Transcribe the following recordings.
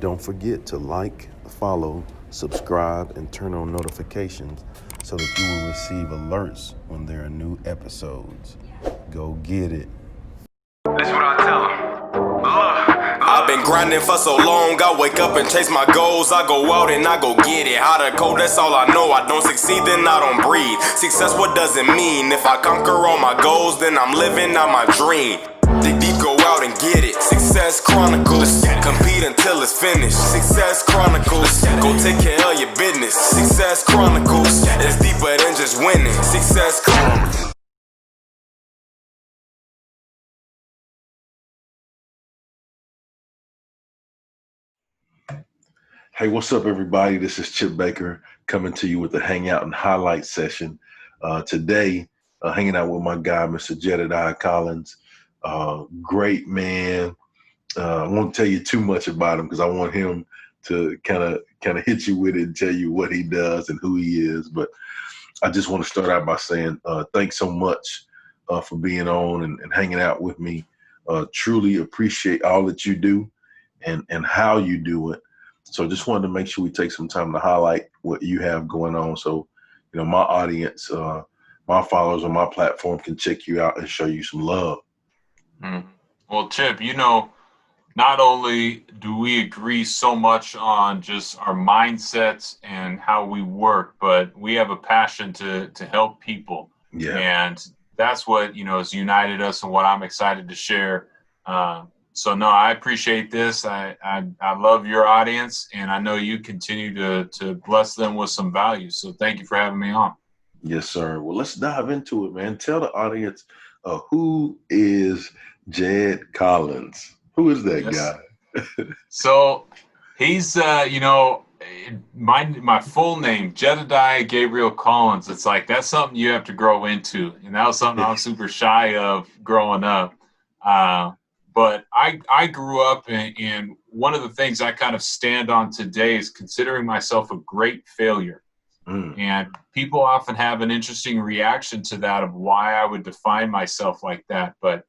Don't forget to like, follow, subscribe, and turn on notifications so that you will receive alerts when there are new episodes. Go get it. That's what I tell them. I've been grinding for so long, I wake up and chase my goals. I go out and I go get it. How to code, that's all I know. I don't succeed, then I don't breathe. Success, what does it mean? If I conquer all my goals, then I'm living out my dream. Dig deep, go out and get it. Success Chronicles. Compete until it's finished. Success Chronicles. Go take care of your business. Success Chronicles. It's deeper than just winning. Success Chronicles. Hey, what's up, everybody? This is Chip Baker coming to you with the Hangout and Highlight session. Today, hanging out with my guy, Mr. Jed Collins. Great man. I won't tell you too much about him because I want him to kind of hit you with it and tell you what he does and who he is. But I just want to start out by saying thanks so much for being on and hanging out with me. Truly appreciate all that you do and how you do it. So just wanted to make sure we take some time to highlight what you have going on. So, my audience, my followers on my platform can check you out and show you some love. Well, Chip, not only do we agree so much on just our mindsets and how we work, but we have a passion to help people. Yeah. And that's what, has united us and what I'm excited to share. So no, I appreciate this. I love your audience, and I know you continue to bless them with some value. So thank you for having me on. Yes, sir. Well, let's dive into it, man. Tell the audience who is Jed Collins? Who is that guy? So he's, my full name, Jedidiah Gabriel Collins. It's like, that's something you have to grow into. And that was something I'm super shy of growing up. But I grew up and one of the things I kind of stand on today is considering myself a great failure. And people often have an interesting reaction to that of why I would define myself like that. But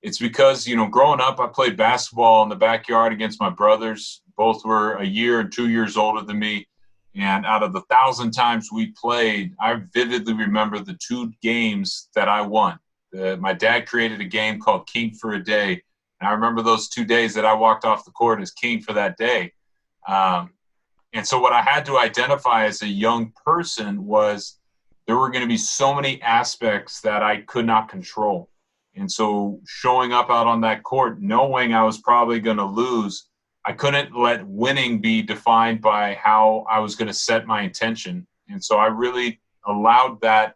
it's because, growing up, I played basketball in the backyard against my brothers. Both were a year and 2 years older than me. And out of the 1,000 times we played, I vividly remember the 2 games that I won. My dad created a game called King for a Day. And I remember those 2 days that I walked off the court as king for that day. And so what I had to identify as a young person was there were going to be so many aspects that I could not control. And so showing up out on that court, knowing I was probably going to lose, I couldn't let winning be defined by how I was going to set my intention. And so I really allowed that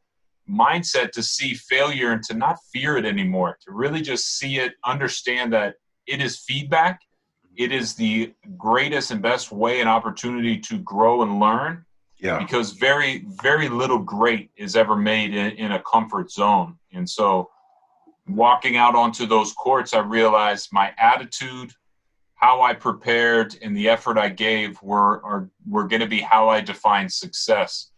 mindset to see failure and to not fear it anymore, to really just see it, understand that it is feedback. It is the greatest and best way and opportunity to grow and learn. Yeah. Because very, very little great is ever made in a comfort zone. And so walking out onto those courts, I realized my attitude, how I prepared, and the effort I gave were going to be how I define success.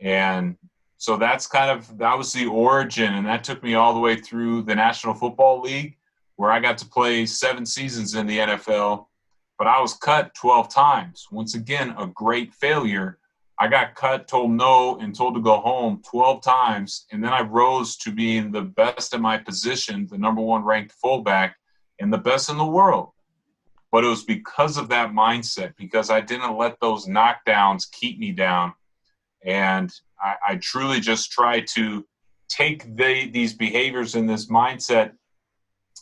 And so that was the origin, and that took me all the way through the National Football League, where I got to play 7 seasons in the NFL, but I was cut 12 times. Once again, a great failure. I got cut, told no, and told to go home 12 times, and then I rose to being the best in my position, the number 1 ranked fullback, and the best in the world. But it was because of that mindset, because I didn't let those knockdowns keep me down. And I truly just try to take these behaviors and this mindset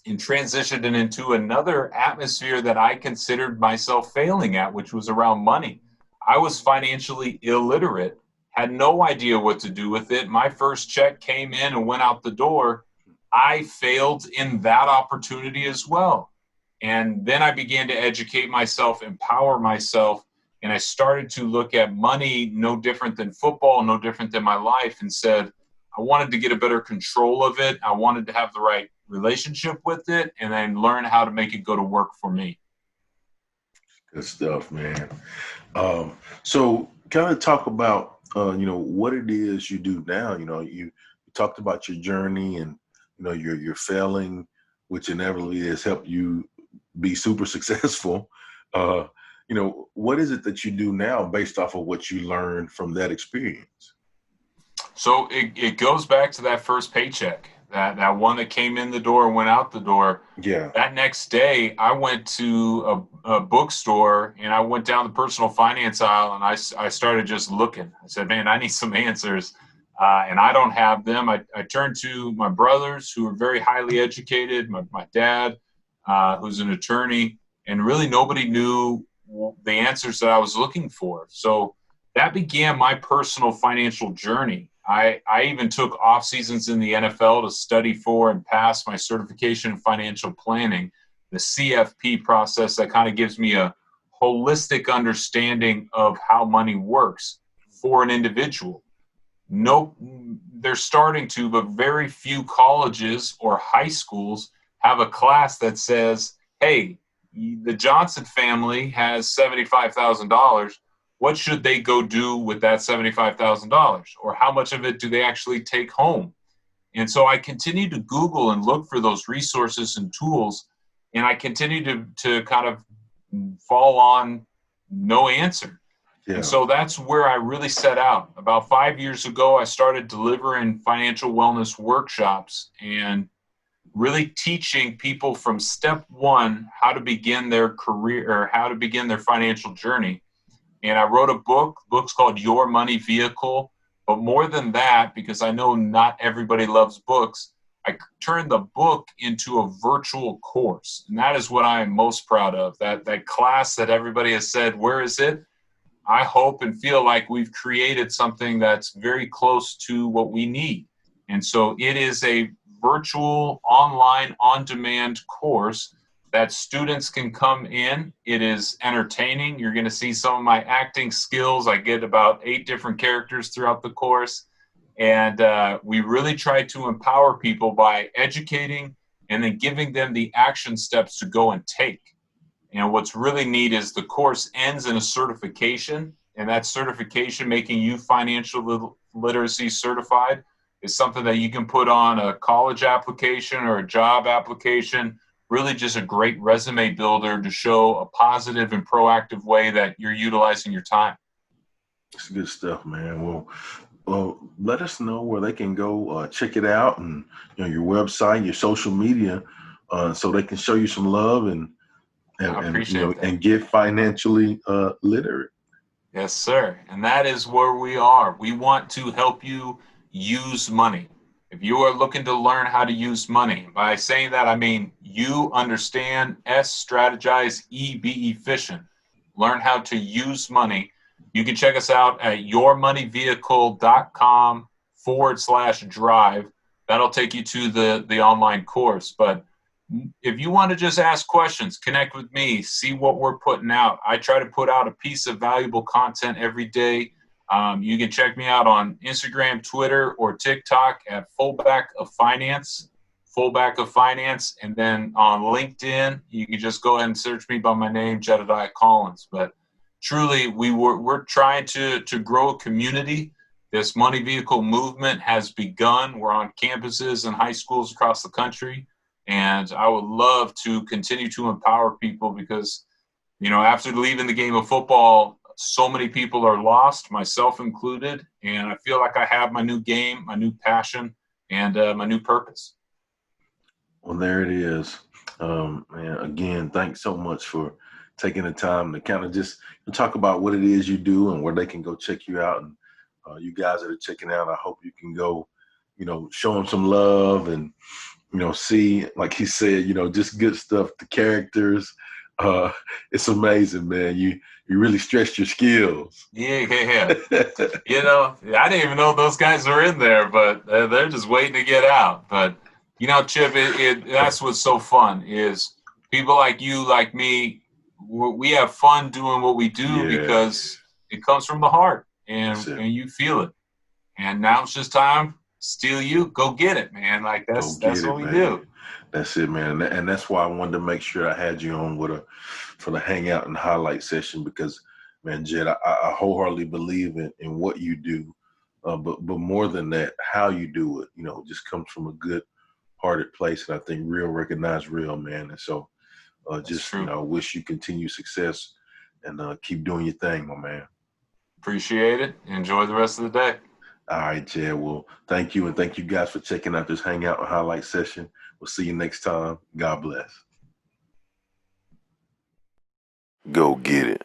and transition it into another atmosphere that I considered myself failing at, which was around money. I was financially illiterate, had no idea what to do with it. My first check came in and went out the door. I failed in that opportunity as well. And then I began to educate myself, empower myself, and I started to look at money no different than football, no different than my life, and said, I wanted to get a better control of it. I wanted to have the right relationship with it, and then learn how to make it go to work for me. Good stuff, man. So kind of talk about, what it is you do now. You talked about your journey and, your failing, which inevitably has helped you be super successful. what is it that you do now based off of what you learned from that experience? So it goes back to that first paycheck, that one that came in the door and went out the door. Yeah. That next day, I went to a bookstore and I went down the personal finance aisle and I started just looking. I said, man, I need some answers. And I don't have them. I turned to my brothers who are very highly educated, my dad, who's an attorney, and really nobody knew the answers that I was looking for. So that began my personal financial journey. I even took off seasons in the NFL to study for and pass my certification in financial planning, the CFP process that kind of gives me a holistic understanding of how money works for an individual. No, they're starting to, but very few colleges or high schools have a class that says, hey, the Johnson family has $75,000. What should they go do with that $75,000? Or how much of it do they actually take home? And so I continue to Google and look for those resources and tools, and I continue to kind of fall on no answer. Yeah. And so that's where I really set out. About 5 years ago, I started delivering financial wellness workshops and really teaching people from step one how to begin their career or how to begin their financial journey. And I wrote a book's called Your Money Vehicle. But more than that, because I know not everybody loves books, I turned the book into a virtual course. And that is what I am most proud of. That class that everybody has said, where is it? I hope and feel like we've created something that's very close to what we need. And so it is a virtual, online, on-demand course that students can come in. It is entertaining. You're going to see some of my acting skills. I get about 8 different characters throughout the course. And we really try to empower people by educating and then giving them the action steps to go and take. And what's really neat is the course ends in a certification, and that certification making you financial literacy certified is something that you can put on a college application or a job application, really just a great resume builder to show a positive and proactive way that you're utilizing your time. It's good stuff, man. Well, let us know where they can go check it out, and your website, your social media, so they can show you some love and get financially literate. Yes, sir. And that is where we are. We want to help you use money. If you are looking to learn how to use money, by saying that, I mean you understand, S, strategize, E, be efficient. Learn how to use money. You can check us out at yourmoneyvehicle.com/drive. That'll take you to the online course. But if you want to just ask questions, connect with me, see what we're putting out. I try to put out a piece of valuable content every day. You can check me out on Instagram, Twitter, or TikTok at Fullback of Finance, and then on LinkedIn, you can just go ahead and search me by my name, Jedidiah Collins. But truly, we're trying to grow a community. This money vehicle movement has begun. We're on campuses and high schools across the country. And I would love to continue to empower people because, after leaving the game of football, so many people are lost, myself included. And I feel like I have my new game, my new passion, and my new purpose. Well, there it is. And again, thanks so much for taking the time to kind of just talk about what it is you do and where they can go check you out. And you guys that are checking out, I hope you can go, show them some love and, see, like he said, just good stuff, the characters. It's amazing, man. You really stretched your skills. Yeah. I didn't even know those guys were in there, but they're just waiting to get out. But, Chip, that's what's so fun is people like you, like me, we have fun doing what we do because it comes from the heart and you feel it. And now it's just time. Steal you, go get it, man. Like that's what we do. That's it, man. And that's why I wanted to make sure I had you on for the hangout and highlight session because, man, Jed, I wholeheartedly believe in what you do, but more than that, how you do it. Just comes from a good-hearted place, and I think real recognize real, man. And so, wish you continued success and keep doing your thing, my man. Appreciate it. Enjoy the rest of the day. All right, Jed. Well, thank you, and thank you guys for checking out this Hangout and Highlight session. We'll see you next time. God bless. Go get it.